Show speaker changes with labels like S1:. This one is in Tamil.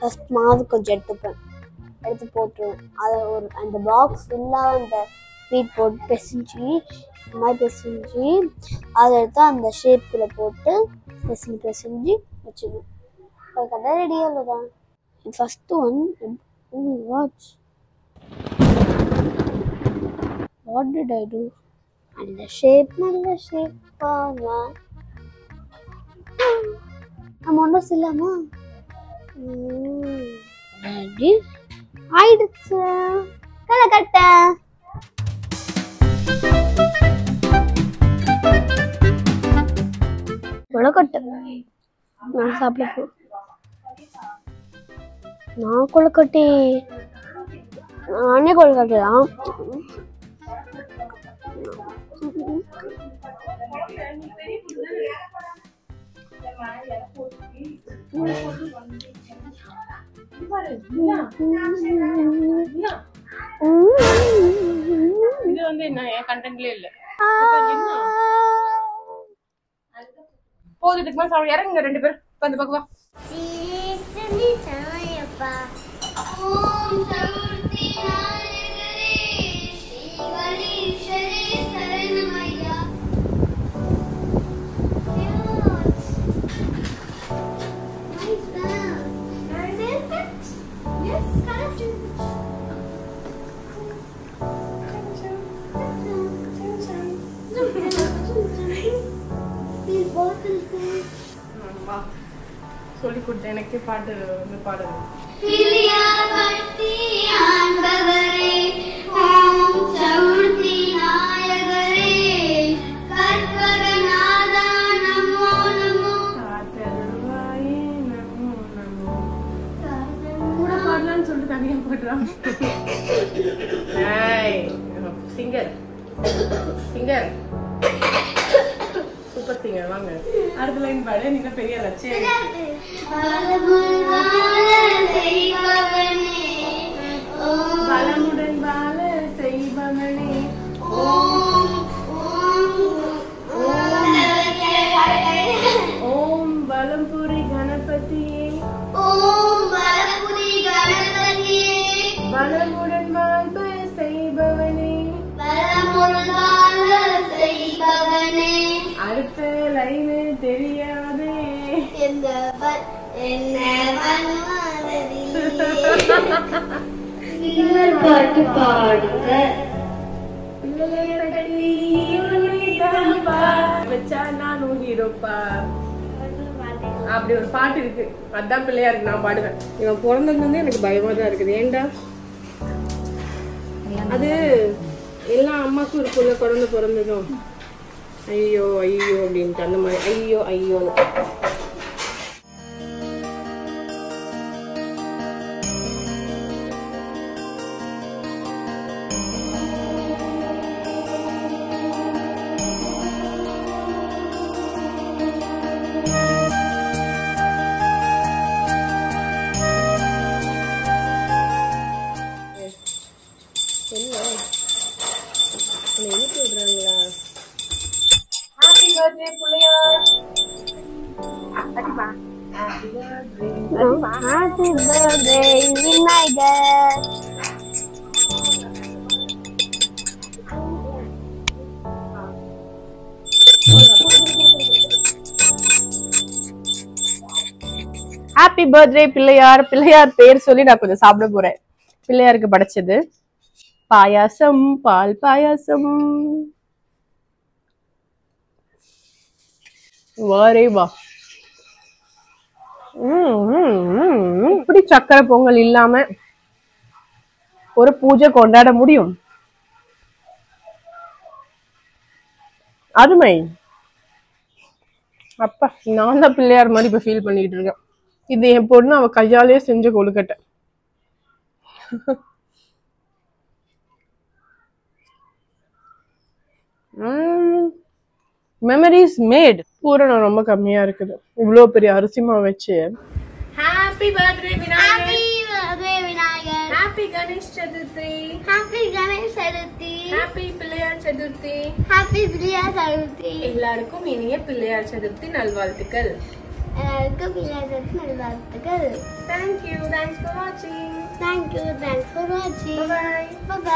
S1: ஃபர்ஸ்ட் மாவு கொஞ்சம் எடுத்து போட்டுருவேன். அதை அந்த பாக்ஸ் ஃபுல்லாக அந்த ஸ்வீட் போட்டு பிசைஞ்சு இந்த மாதிரி பிசைஞ்சு அதை எடுத்து அந்த ஷேப்புக்குள்ளே போட்டு பிசைஞ்சு வச்சுருவேன். கரெக்டாக ரெடியாக தான். First what did I do? நல்ல ஷேப்பாக நம்ம ஒன்றும் செய்யலாமா? ஆயிடுச்சு. கட்ட கொழுக்கட்டை நான் சாப்பிட போ. நான் கொழுக்கட்டை நானே கொழுக்கட்டை தான்.
S2: இது வந்து என்ன கண்டென்ட்லயே இல்ல. போதும், இதுக்கு மேல சாப்பிட இறங்குங்க ரெண்டு பேரும். வந்து பார்க்கலாம். சொல்லி கொடுத்த எனக்கே பாட்டு வந்து பாடுது. பாடலான்னு சொல்லிட்டு தனியா பாடுறான். Singer super singer. வாங்க அடுத்த லைன் பாடு. நீங்க பெரிய லட்சே பலமுடன் பால செய்பவனே ஓம் பலம்புரி கணபதியே பலமுடன் வாழ்ப செய்பவனே அடுத்த லைனு தெரியாதே.
S1: பாட்டு பாடுங்க.
S2: அப்படி ஒரு பாட்டு இருக்கு. அதான் பிள்ளையாருக்கு நான் பாடுவேன். இவன் பிறந்தது வந்து எனக்கு பயமா தான் இருக்குது. ஏண்டா அது எல்லா அம்மாக்கும் இருக்குள்ள குழந்தை பிறந்ததும் ஐயோ ஐயோ அப்படின்ட்டு அந்த மாதிரி ஐயோ ஐயோன்னு.
S1: Happy birthday, Vinayagar.
S2: Happy birthday Pillaiyar. Pillaiyar பேர் சொல்லி நான் கொஞ்சம் சாப்பிட போறேன். பிள்ளையாருக்கு படைச்சது பாயாசம், பால் பாயாசம். வாரே வா. இப்படி சக்கரை பொங்கல் இல்லாம ஒரு பூஜை கொண்டாட முடியும்? அருமை. அப்பா, நான் தான் பிள்ளையார் மாதிரி இப்ப ஃபீல் பண்ணிட்டு இருக்கேன். இது என் பொண்ணு அவ கையாலே செஞ்ச கொழுக்கட்டை. Memories mat. பூரணம் ரொம்ப கம்மியா இருக்குது. இவ்ளோ பெரிய அரிசி மாவு வச்சு. Happy birthday Vinayagar.
S1: Happy birthday Vinayagar.
S2: Happy Ganesh Chaturthi.
S1: Happy Ganesh Chaturthi.
S2: Happy Pillaiyar Chaturthi.
S1: Happy Pillaiyar Chaturthi.
S2: எல்லாருக்கும் இனிய பிள்ளையார் சதுர்த்தி நல்வாழ்த்துக்கள்.
S1: எல்லாருக்கும் பிள்ளையார் சதுர்த்தி நல்வாழ்த்துக்கள்.
S2: Thank you. Thanks for watching.
S1: Thank you. Thanks for watching.
S2: Bye bye.
S1: Bye bye.